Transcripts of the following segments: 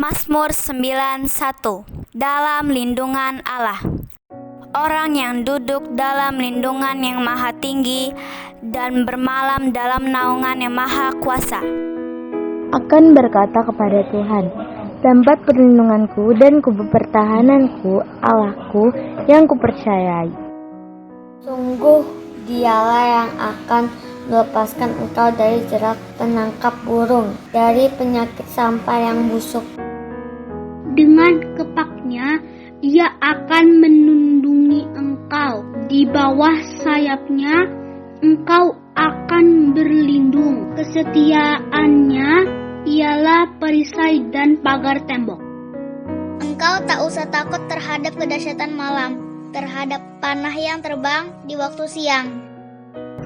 Mazmur 91. Dalam lindungan Allah. Orang yang duduk dalam lindungan yang maha tinggi dan bermalam dalam naungan yang maha kuasa akan berkata kepada Tuhan, tempat perlindunganku dan kubu pertahananku, Allahku yang kupercayai. Sungguh dialah yang akan melepaskan engkau dari jerat penangkap burung, dari penyakit sampah yang busuk. Dengan kepaknya ia akan melindungi engkau, di bawah sayapnya engkau akan berlindung. Kesetiaannya ialah perisai dan pagar tembok. Engkau tak usah takut terhadap kedahsyatan malam, terhadap panah yang terbang di waktu siang,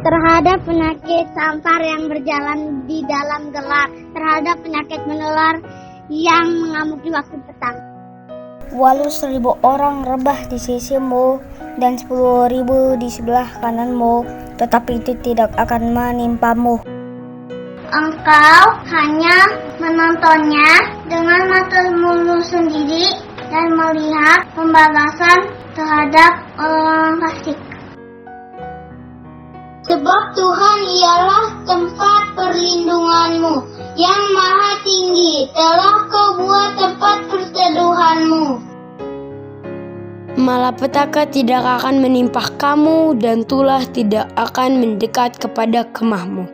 Terhadap penyakit sampar yang berjalan di dalam gelap, terhadap penyakit menular yang mengamuk di waktu petang. Walau 1.000 orang rebah di sisimu dan 10.000 di sebelah kananmu, tetapi itu tidak akan menimpamu. Engkau hanya menontonnya dengan matamu sendiri dan melihat pembalasan terhadap orang fasik. Sebab Tuhan ialah tempat perlindunganmu, yang maha tinggi telah kau buat tempat perteduhanmu. Malapetaka tidak akan menimpa kamu dan tulah tidak akan mendekat kepada kemahmu.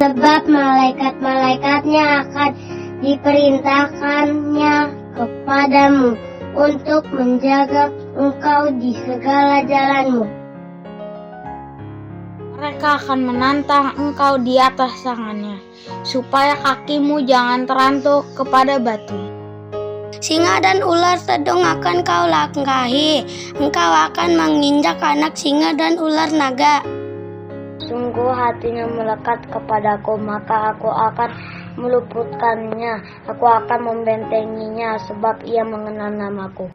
Sebab malaikat-malaikatnya akan diperintahkannya kepadamu untuk menjaga engkau di segala jalanmu. Mereka akan menantang engkau di atas tangannya, supaya kakimu jangan terantuk kepada batu. Singa dan ular sedang akan kau langkahi, engkau akan menginjak anak singa dan ular naga. Sungguh hatinya melekat kepadaku, maka aku akan meluputkannya. Aku akan membentenginya, sebab ia mengenal namaku.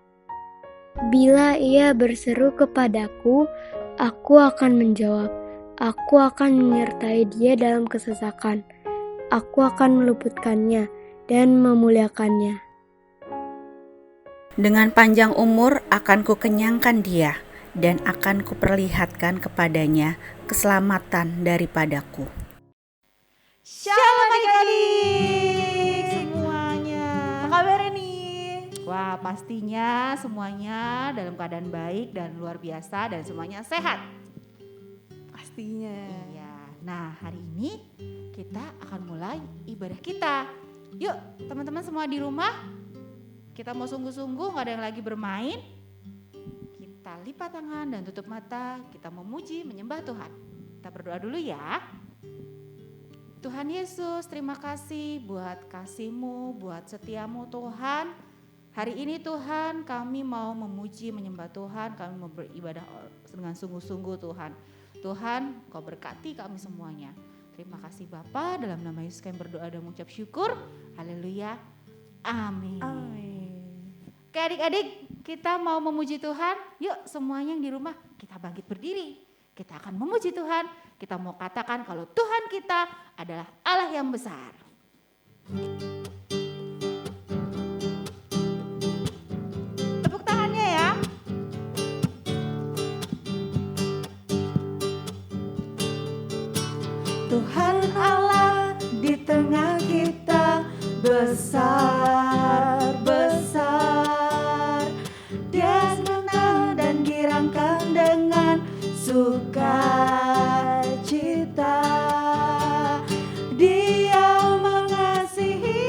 Bila ia berseru kepadaku, aku akan menjawab. Aku akan menyertai dia dalam kesesakan. Aku akan meluputkannya dan memuliakannya. Dengan panjang umur akan kukenyangkan dia, dan akan kuperlihatkan kepadanya keselamatan daripadaku. Shalom adik-adik semuanya. Apa kabar nih? Wah, pastinya semuanya dalam keadaan baik dan luar biasa dan semuanya sehat. Pastinya. Iya. Nah, hari ini kita akan mulai ibadah kita. Yuk, teman-teman semua di rumah, kita mau sungguh-sungguh, gak ada yang lagi bermain. Kita lipat tangan dan tutup mata, kita memuji, menyembah Tuhan. Kita berdoa dulu ya. Tuhan Yesus, terima kasih buat kasih-Mu, buat setiamu Tuhan. Hari ini Tuhan, kami mau memuji, menyembah Tuhan, kami mau beribadah dengan sungguh-sungguh Tuhan. Tuhan, Kau berkati kami semuanya. Terima kasih Bapa, dalam nama Yesus kami berdoa dan mengucap syukur. Haleluya. Amin. Oke adik-adik, kita mau memuji Tuhan. Yuk semuanya yang di rumah, kita bangkit berdiri. Kita akan memuji Tuhan. Kita mau katakan kalau Tuhan kita adalah Allah yang besar. Tepuk tangannya ya. Tuhan Allah di tengah kita besar, besar. Dia senang dan girangkan dengan sukacita. Dia mengasihi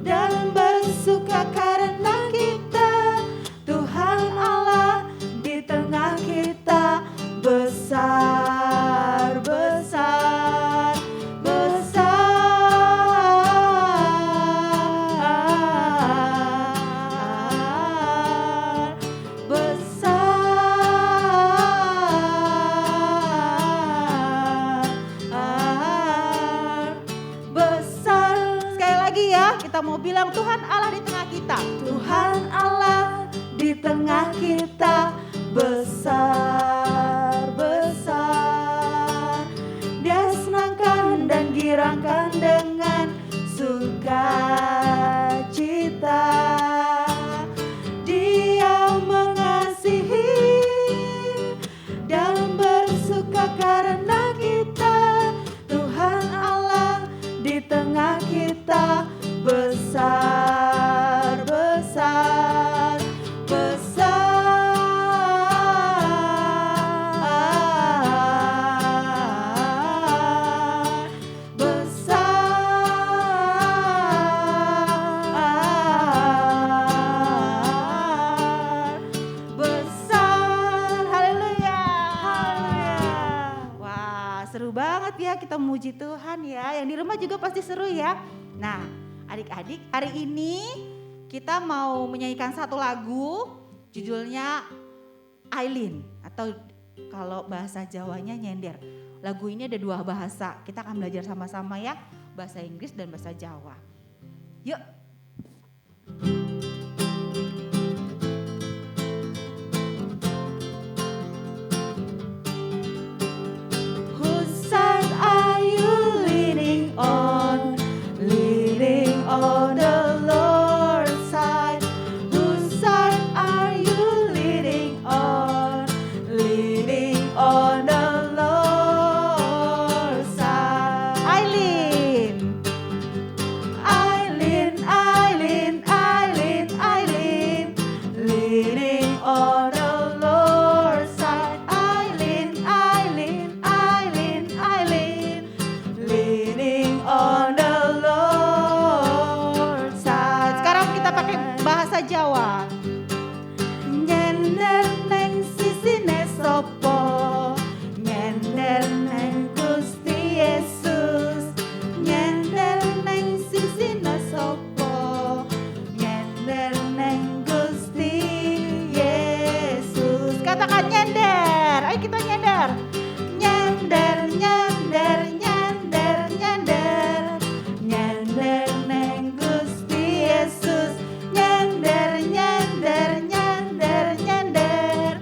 dan bersuka karena kita. Tuhan Allah di tengah kita besar, besar, besar, besar. Sekali lagi ya, kita mau bilang Tuhan Allah di tengah kita. Tuhan Allah di tengah kita besar, besar. Dia senangkan dan girangkan dengan suka. banget ya kita memuji Tuhan ya. Yang di rumah juga pasti seru ya. Nah, adik-adik, hari ini kita mau menyanyikan satu lagu judulnya Aileen atau kalau bahasa Jawanya nyender. Lagu ini ada 2 bahasa. Kita akan belajar sama-sama ya, bahasa Inggris dan bahasa Jawa. Yuk. Whose side are you leaning on? Leaning on the Lord's side. Whose side are you leaning on? Leaning on the Lord's side. Aileen. Aileen, Aileen, Aileen, Aileen. Leaning on the Lord's side. Aileen, Aileen, Aileen, Aileen. Leaning on the Lord's side. Sekarang kita pakai bahasa Jawa. Nyender neng sisine sopo, nyender neng Gusti Yesus, nyender neng sisine sopo, nyender neng Gusti Yesus. Katakan nyender, ayo kita nyender. Nyender, nyender, nyender, nyender, nyender neng Gusti Yesus, nyender, nyender, nyender, nyender,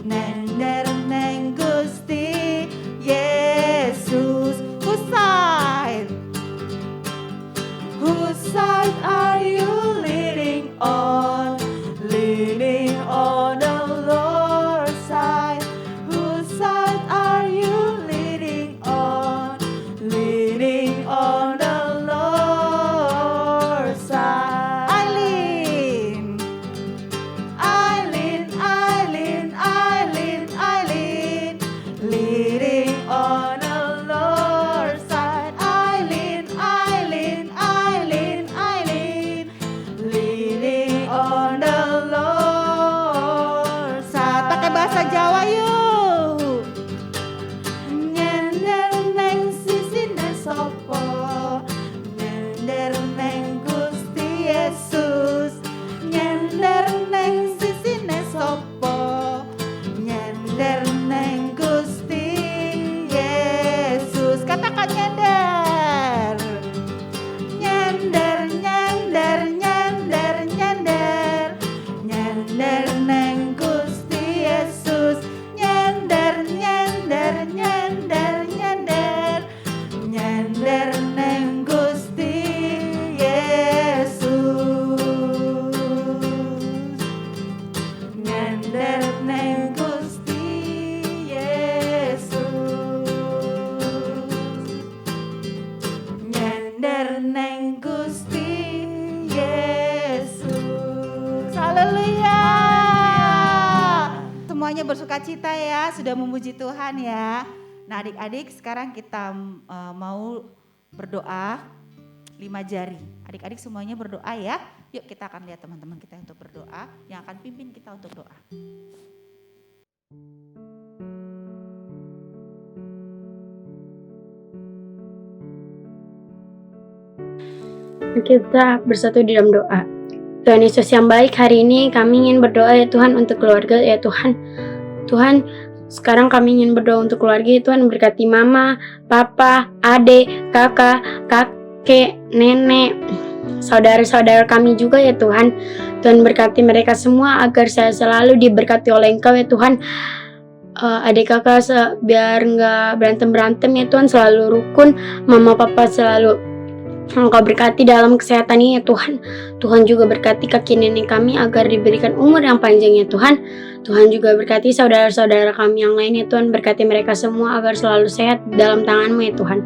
nyender neng Gusti Yesus. Whose side? Whose side are you leaning on? Leaning on the Lord's side. Whose side are you leaning on? Leaning on the Lord's side. Aileen. Aileen, Aileen, Aileen, Aileen. Leaning on the Lord's side. Aileen, Aileen, Aileen, Aileen. Leaning on the Lord's side. Pakai bahasa Jawa yuk. Nyender neng sisine sopo, nyender neng Gusti Yesus, nyender neng sisine sopo, nyender neng Gusti Yesus. Katakan nyender. Nyender, nyender, nyender, nyender, nyender neng Gusti Yesus, nyender, nyender, nyender, nyender, nyender neng Gusti Yesus, nyender neng Gusti Yesus, nyender neng Gusti Yesus. Haleluya. Semuanya bersukacita ya, sudah memuji Tuhan ya. Nah adik-adik sekarang kita mau berdoa 5 jari. Adik-adik semuanya berdoa ya. Yuk kita akan lihat teman-teman kita untuk berdoa, yang akan pimpin kita untuk doa. Kita bersatu di dalam doa. Tuhan Yesus yang baik, hari ini kami ingin berdoa ya Tuhan untuk keluarga ya Tuhan. Tuhan, sekarang kami ingin berdoa untuk keluarga ya Tuhan, berkati mama, papa, adik, kakak, kakek, nenek, saudara-saudara kami juga ya Tuhan. Tuhan berkati mereka semua agar saya selalu diberkati oleh Engkau ya Tuhan. Adik kakak biar nggak berantem ya Tuhan, selalu rukun, mama papa selalu Engkau berkati dalam kesehatannya ya Tuhan. Tuhan juga berkati kaki nenek kami agar diberikan umur yang panjang ya Tuhan. Tuhan juga berkati saudara-saudara kami yang lain ya Tuhan. Berkati mereka semua agar selalu sehat dalam tangan-Mu ya Tuhan.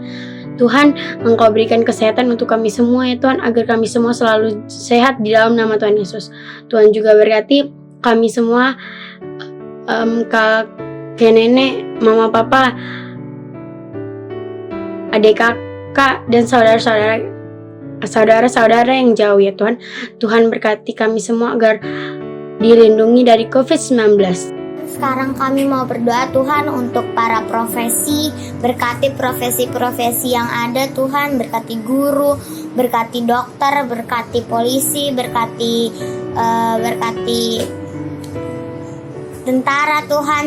Tuhan, Engkau berikan kesehatan untuk kami semua ya Tuhan, agar kami semua selalu sehat di dalam nama Tuhan Yesus. Tuhan juga berkati kami semua, kakek nenek, mama papa, adik kakak, dan saudara-saudara yang jauh ya Tuhan. Tuhan berkati kami semua agar dilindungi dari COVID-19. Sekarang kami mau berdoa Tuhan untuk para profesi, berkati profesi-profesi yang ada Tuhan, berkati guru, berkati dokter, berkati polisi, berkati tentara Tuhan,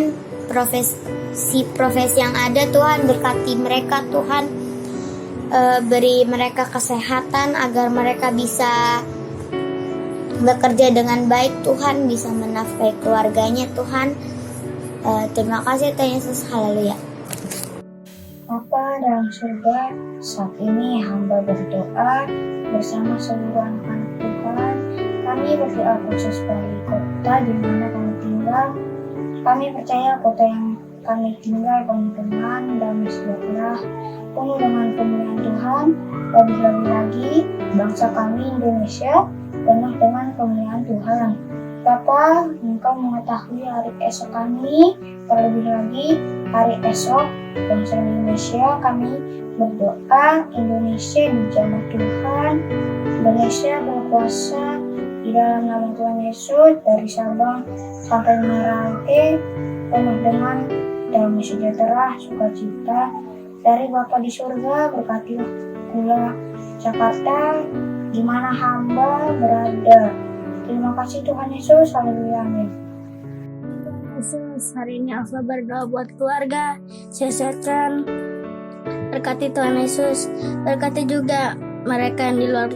profesi yang ada Tuhan, berkati mereka Tuhan, beri mereka kesehatan agar mereka bisa bekerja dengan baik Tuhan, bisa menafkahi keluarganya Tuhan. Terima kasih Tuhan Yesus, haleluya. Bapa dalam surga, saat ini hamba berdoa bersama seluruh anak-anak Tuhan. Kami berdoa khusus bagi kota di mana kami tinggal. Kami percaya kota yang kami tinggal penuh dengan damai sejahtera, penuh dengan kemuliaan Tuhan. Lebih-lebih lagi, bangsa kami Indonesia penuh dengan kemuliaan Tuhan. Bapa, Engkau mengetahui hari esok kami, terlebih lagi hari esok bangsa Indonesia. Kami berdoa Indonesia dijamah Tuhan, Indonesia berkuasa di dalam nama Tuhan Yesus, dari Sabang sampai Merauke penuh dengan damai sejahtera, sukacita dari Bapa di surga. Berkatilah pula Jakarta di mana hamba berada. Terima kasih Tuhan Yesus, haleluya, amin. Tuhan Yesus, hari ini Alfa berdoa buat keluarga, sehatkan. Berkati Tuhan Yesus, berkati juga mereka yang di luar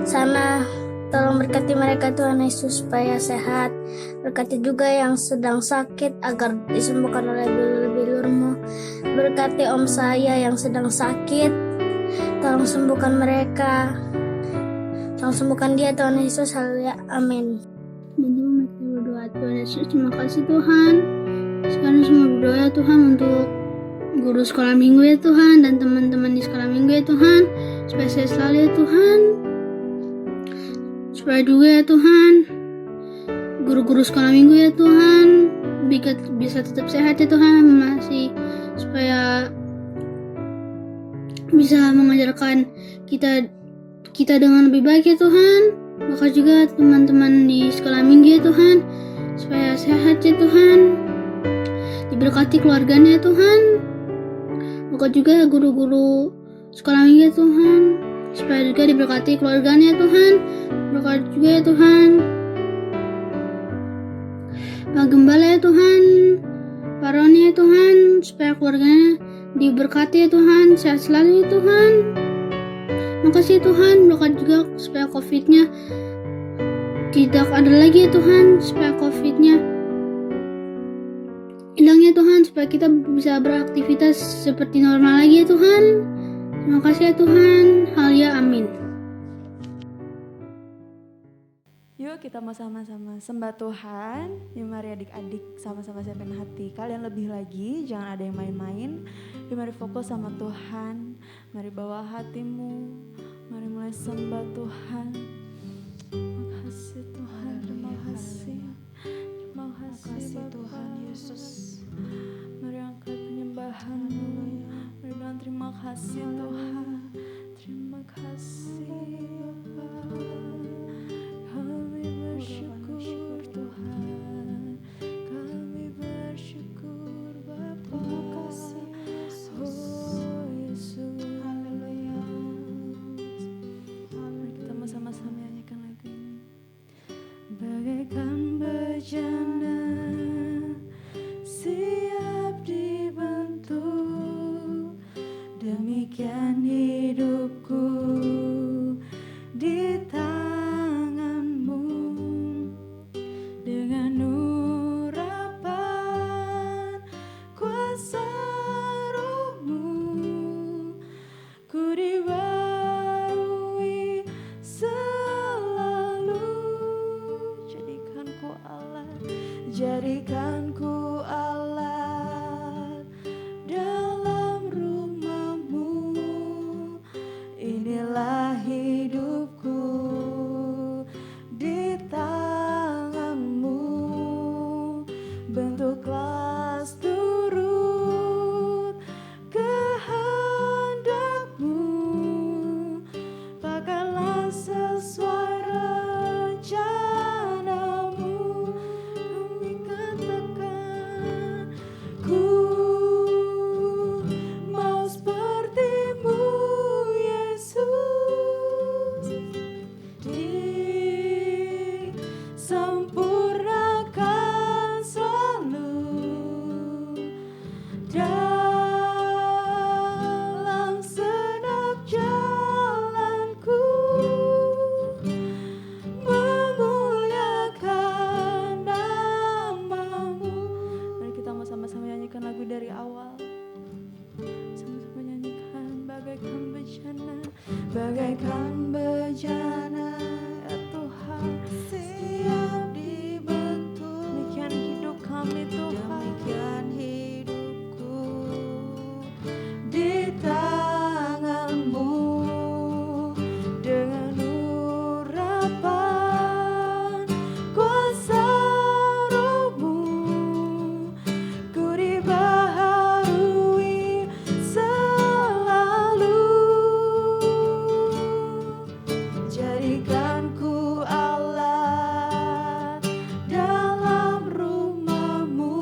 sana. Tolong berkati mereka Tuhan Yesus supaya sehat. Berkati juga yang sedang sakit agar disembuhkan oleh bilur-bilur-Mu. Berkati om saya yang sedang sakit, tolong sembuhkan mereka. Tolong sembuhkan dia Tuhan Yesus, haleluya, amin. Teman-teman kita berdoa Tuhan Yesus, terima kasih Tuhan. Sekarang semua berdoa Tuhan untuk guru sekolah minggu ya Tuhan, dan teman-teman di sekolah minggu ya Tuhan, supaya sehat selalu ya Tuhan. Supaya juga ya Tuhan, guru-guru sekolah minggu ya Tuhan bisa tetap sehat ya Tuhan, masih supaya bisa mengajarkan kita dengan lebih baik ya Tuhan. Maka juga teman-teman di sekolah minggu ya Tuhan, supaya sehat ya Tuhan, diberkati keluarganya ya Tuhan. Maka juga guru-guru sekolah minggu ya Tuhan, supaya juga diberkati keluarganya ya Tuhan. Berkati juga ya Tuhan Pak Gembala ya Tuhan, Pak Roni ya Tuhan, supaya keluarganya diberkati ya Tuhan, sehat selalu ya Tuhan. Makasih Tuhan, berkat juga supaya COVID-nya tidak ada lagi ya Tuhan, supaya COVID-nya hilang ya Tuhan, supaya kita bisa beraktivitas seperti normal lagi ya Tuhan. Terima kasih ya Tuhan, haleluya, amin. Yuk kita mau sama-sama sembah Tuhan. Yuk mari adik-adik sama-sama siapin hati kalian lebih lagi, jangan ada yang main-main. Yuk mari fokus sama Tuhan, mari bawa hatimu, mari mulai sembah Tuhan. Terima kasih Tuhan, terima kasih Tuhan Yesus. Mari angkat penyembahanmu, mari bilang terima kasih Tuhan, terima kasih Bapa. Kami bersyukur Tuhan, kami bersyukur Bapa. Oh Yesus, haleluya. Mari kita mau sama-sama nyanyikan lagu ini. Bagaikan bejana siap dibentuk, demikian dalam segenap jalanku, memuliakan nama-Mu. Mari kita mau sama-sama nyanyikan lagu dari awal. Sama-sama nyanyikan bagaikan bejana, bagaikan bejana ya Tuhan, siap dibentuk. Demikian hidup kami Tuhan, demikian hidupku di tangan-Mu. Dengan urapan kuasa Roh-Mu, ku dibaharui selalu. Jadikan ku alat dalam rumah-Mu,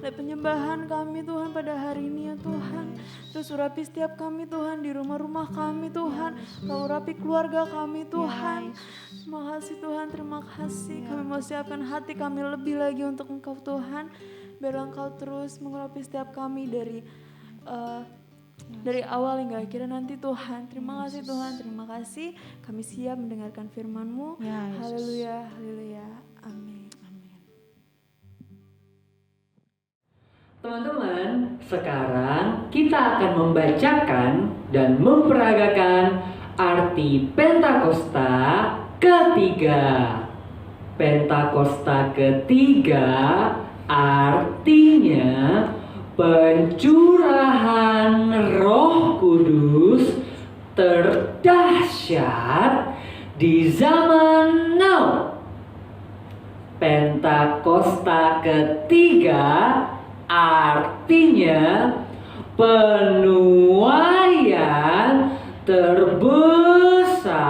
Penyembahan kami Tuhan pada hari ini ya Tuhan. Terus urapi setiap kami Tuhan di rumah-rumah kami Tuhan. Kau urapi keluarga kami Tuhan. Terima kasih Tuhan, terima kasih. Kami mau siapkan hati kami lebih lagi untuk Engkau Tuhan. Biar Engkau terus mengurapi setiap kami dari awal hingga akhirnya nanti Tuhan. Terima kasih Tuhan, terima kasih. Kami siap mendengarkan firman-Mu. Haleluya, haleluya. Amin. Teman-teman, sekarang kita akan membacakan dan memperagakan arti Pentakosta ketiga. Pentakosta ketiga artinya pencurahan Roh Kudus terdahsyat di zaman now. Pentakosta ketiga artinya penuaian terbesar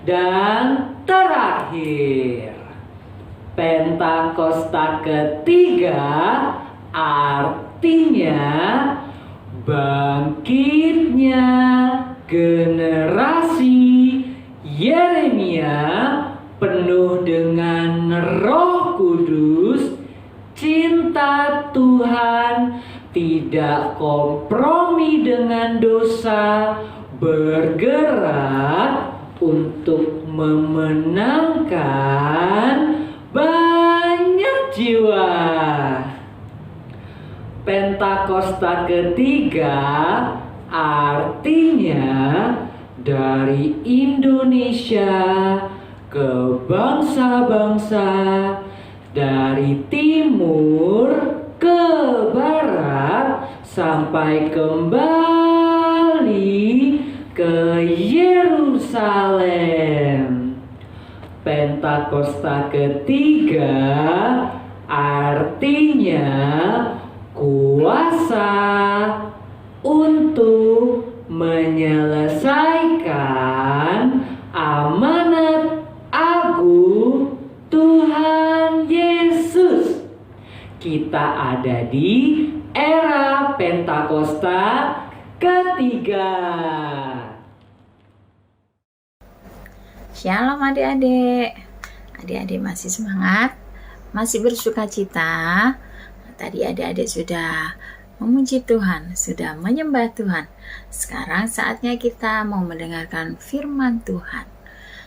dan terakhir. Pentakosta ketiga artinya bangkitnya generasi Yeremia penuh dengan Roh Kudus, cinta Tuhan, tidak kompromi dengan dosa, bergerak untuk memenangkan banyak jiwa. Pentakosta ketiga artinya dari Indonesia ke bangsa-bangsa, dari timur ke barat, sampai kembali ke Yerusalem. Pentakosta ketiga artinya kuasa untuk menyelesaikan amanat agung Tuhan Yesus. Kita ada di era Pentakosta ketiga. Shalom adik-adik. Adik-adik masih semangat? Masih bersuka cita? Tadi adik-adik sudah memuji Tuhan, sudah menyembah Tuhan. Sekarang saatnya kita mau mendengarkan firman Tuhan.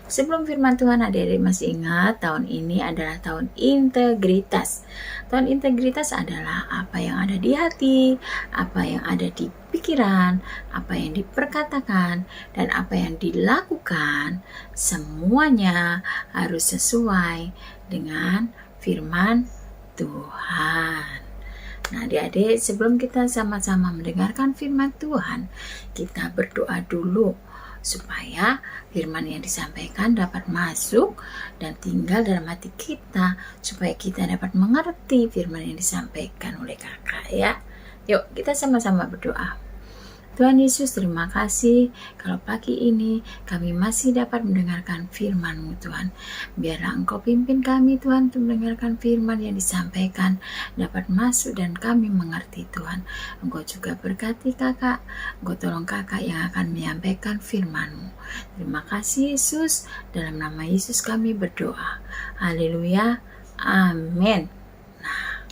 Sebelum firman Tuhan, adik-adik masih ingat tahun ini adalah tahun integritas. Tahun integritas adalah apa yang ada di hati, apa yang ada di pikiran, apa yang diperkatakan, dan apa yang dilakukan. Semuanya harus sesuai dengan firman Tuhan. Nah, adik-adik, sebelum kita sama-sama mendengarkan firman Tuhan, kita berdoa dulu supaya firman yang disampaikan dapat masuk dan tinggal dalam hati kita, supaya kita dapat mengerti firman yang disampaikan oleh kakak ya. Yuk kita sama-sama berdoa. Tuhan Yesus, terima kasih kalau pagi ini kami masih dapat mendengarkan firman-Mu Tuhan. Biarlah Engkau pimpin kami Tuhan untuk mendengarkan firman yang disampaikan dapat masuk dan kami mengerti Tuhan. Engkau juga berkati kakak, Engkau tolong kakak yang akan menyampaikan firman-Mu. Terima kasih Yesus, dalam nama Yesus kami berdoa. Haleluya, amin. Nah,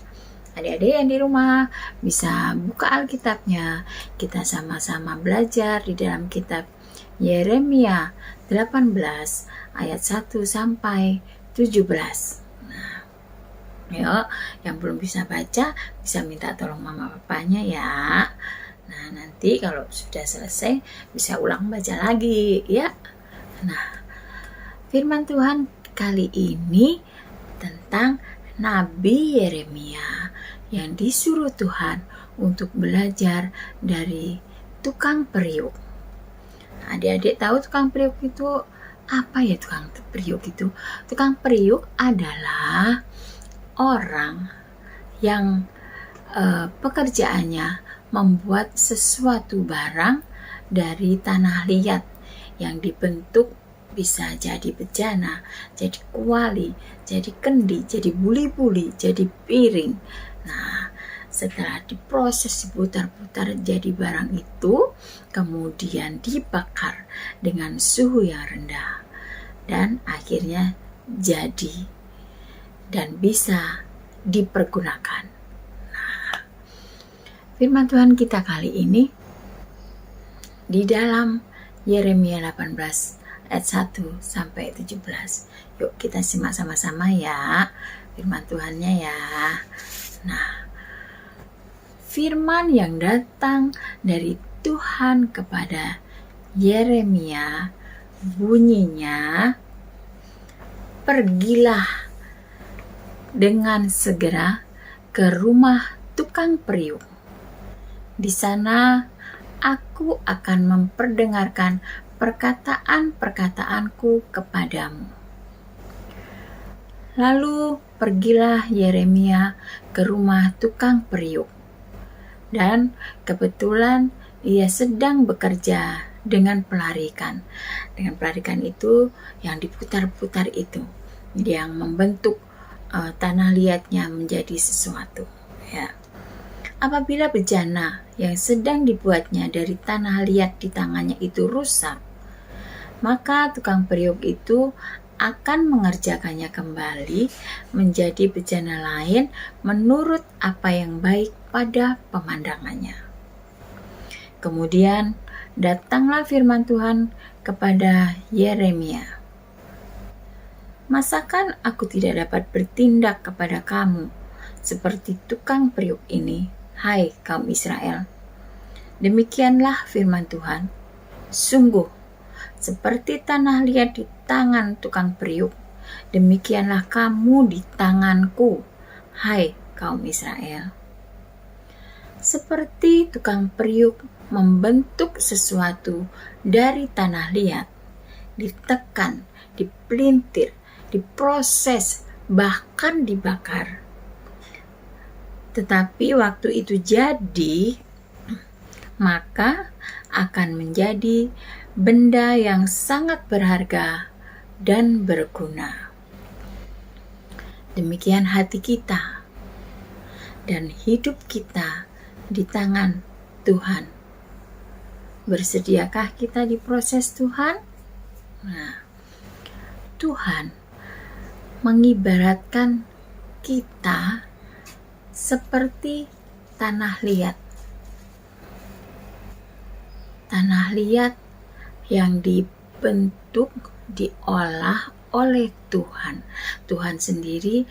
Adik-adik yang di rumah bisa buka Alkitabnya. Kita sama-sama belajar di dalam kitab Yeremia 18 ayat 1 sampai 17. Nah, yuk, yang belum bisa baca bisa minta tolong mama papanya ya. Nah, nanti kalau sudah selesai bisa ulang baca lagi ya. Nah, firman Tuhan kali ini tentang Nabi Yeremia yang disuruh Tuhan untuk belajar dari tukang periuk. Adik-adik tahu tukang periuk itu apa ya? Tukang periuk itu, tukang periuk adalah orang yang pekerjaannya membuat sesuatu barang dari tanah liat yang dibentuk, bisa jadi bejana, jadi kuali, jadi kendi, jadi buli-buli, jadi piring. Nah, setelah diproses, diputar-putar jadi barang itu, kemudian dibakar dengan suhu yang rendah. Dan akhirnya jadi dan bisa dipergunakan. Nah, firman Tuhan kita kali ini di dalam Yeremia 18 ayat 1 sampai 17. Yuk kita simak sama-sama ya firman Tuhannya ya. Nah, firman yang datang dari Tuhan kepada Yeremia bunyinya, pergilah dengan segera ke rumah tukang periuk. Di sana aku akan memperdengarkan perkataan-perkataanku kepadamu. Lalu pergilah Yeremia ke rumah tukang periuk. Dan kebetulan ia sedang bekerja dengan pelarikan. Dengan pelarikan itu yang diputar-putar itu, yang membentuk tanah liatnya menjadi sesuatu. Ya. Apabila bejana yang sedang dibuatnya dari tanah liat di tangannya itu rusak, maka tukang periuk itu akan mengerjakannya kembali menjadi bejana lain menurut apa yang baik pada pemandangannya. Kemudian datanglah firman Tuhan kepada Yeremia. Masakan aku tidak dapat bertindak kepada kamu seperti tukang periuk ini, hai kaum Israel? Demikianlah firman Tuhan. Sungguh, seperti tanah liat di tangan tukang periuk, demikianlah kamu di tanganku, hai kaum Israel. Seperti tukang periuk membentuk sesuatu dari tanah liat, ditekan, dipelintir, diproses, bahkan dibakar. Tetapi waktu itu jadi, maka akan menjadi benda yang sangat berharga dan berguna. Demikian hati kita dan hidup kita di tangan Tuhan. Bersediakah kita diproses Tuhan? Nah, Tuhan mengibaratkan kita seperti tanah liat. Tanah liat yang dibentuk, diolah oleh Tuhan. Tuhan sendiri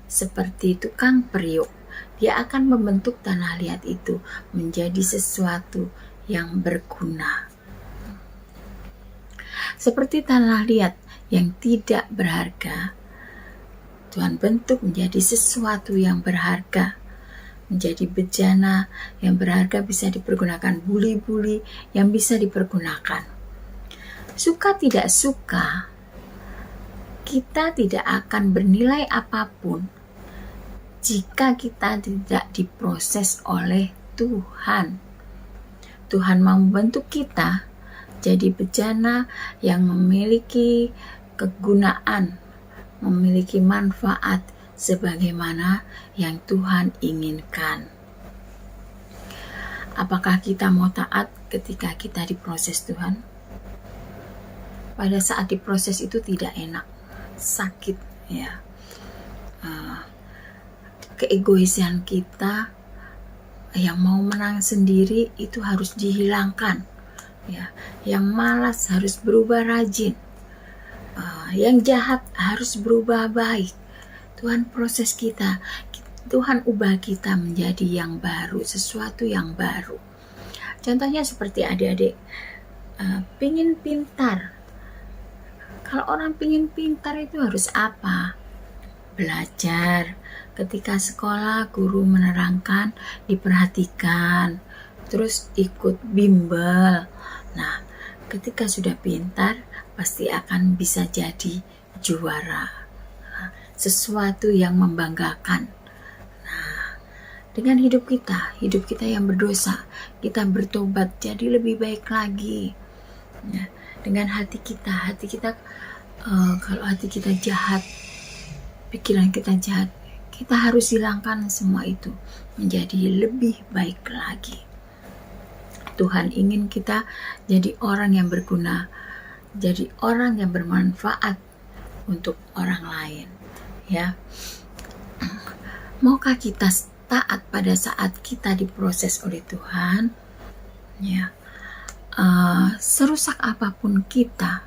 seperti tukang periuk. Dia akan membentuk tanah liat itu menjadi sesuatu yang berguna. Seperti tanah liat yang tidak berharga, Tuhan bentuk menjadi sesuatu yang berharga, menjadi bejana yang berharga, bisa dipergunakan, buli-buli yang bisa dipergunakan. Suka tidak suka, kita tidak akan bernilai apapun jika kita tidak diproses oleh Tuhan. Tuhan mau membentuk kita jadi bejana yang memiliki kegunaan, memiliki manfaat sebagaimana yang Tuhan inginkan. Apakah kita mau taat ketika kita diproses Tuhan? Pada saat diproses itu tidak enak, sakit ya. keegoisan kita yang mau menang sendiri itu harus dihilangkan. Ya, yang malas harus berubah rajin. Yang jahat harus berubah baik. Tuhan proses kita, Tuhan ubah kita menjadi yang baru, sesuatu yang baru. Contohnya seperti adik-adik pingin pintar. Kalau orang pingin pintar itu harus apa? Belajar. Ketika sekolah guru menerangkan, diperhatikan, terus ikut bimbel. Nah, ketika sudah pintar pasti akan bisa jadi juara. Sesuatu yang membanggakan. Nah, dengan hidup kita yang berdosa, kita bertobat jadi lebih baik lagi. Ya, dengan hati kita kalau hati kita jahat, pikiran kita jahat, kita harus hilangkan semua itu menjadi lebih baik lagi. Tuhan ingin kita jadi orang yang berguna, jadi orang yang bermanfaat untuk orang lain. Ya, maukah kita taat pada saat kita diproses oleh Tuhan? Ya, serusak apapun kita,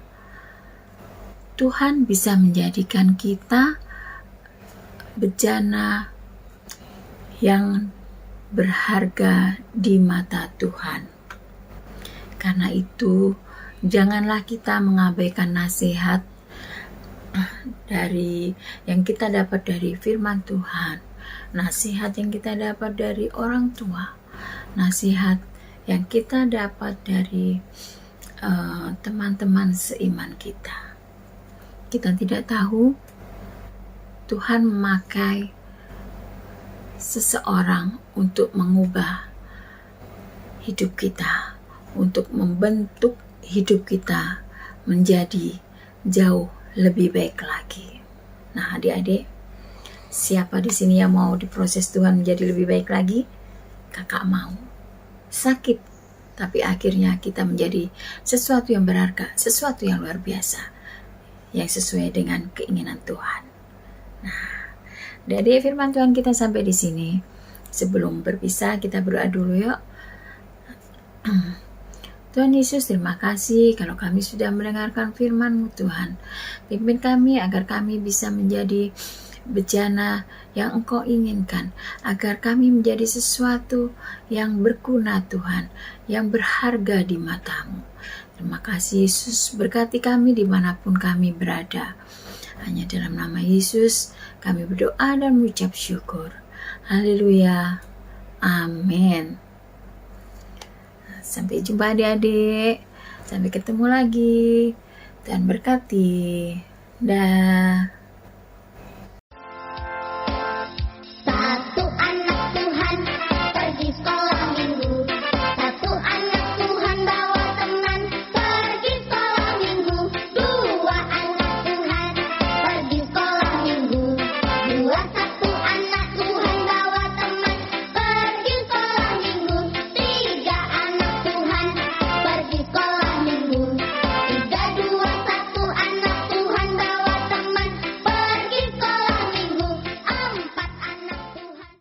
Tuhan bisa menjadikan kita bejana yang berharga di mata Tuhan. Karena itu, janganlah kita mengabaikan nasihat dari yang kita dapat dari firman Tuhan, nasihat yang kita dapat dari orang tua, nasihat yang kita dapat dari teman-teman seiman kita. Kita tidak tahu Tuhan memakai seseorang untuk mengubah hidup kita, untuk membentuk hidup kita menjadi jauh lebih baik lagi. Nah, adik-adik, siapa di sini yang mau diproses Tuhan menjadi lebih baik lagi? Kakak mau. Sakit, tapi akhirnya kita menjadi sesuatu yang berharga, sesuatu yang luar biasa, yang sesuai dengan keinginan Tuhan. Nah, dari firman Tuhan kita sampai di sini. Sebelum berpisah, kita berdoa dulu yuk. Tuhan Yesus, terima kasih kalau kami sudah mendengarkan firman-Mu Tuhan. Pimpin kami agar kami bisa menjadi bejana yang Engkau inginkan, agar kami menjadi sesuatu yang berguna Tuhan, yang berharga di mata-Mu. Terima kasih Yesus, berkati kami dimanapun kami berada. Hanya dalam nama Yesus kami berdoa dan mengucap syukur. Haleluya. Amin. Sampai jumpa adik-adik. Sampai ketemu lagi. Tuhan berkati. Dah.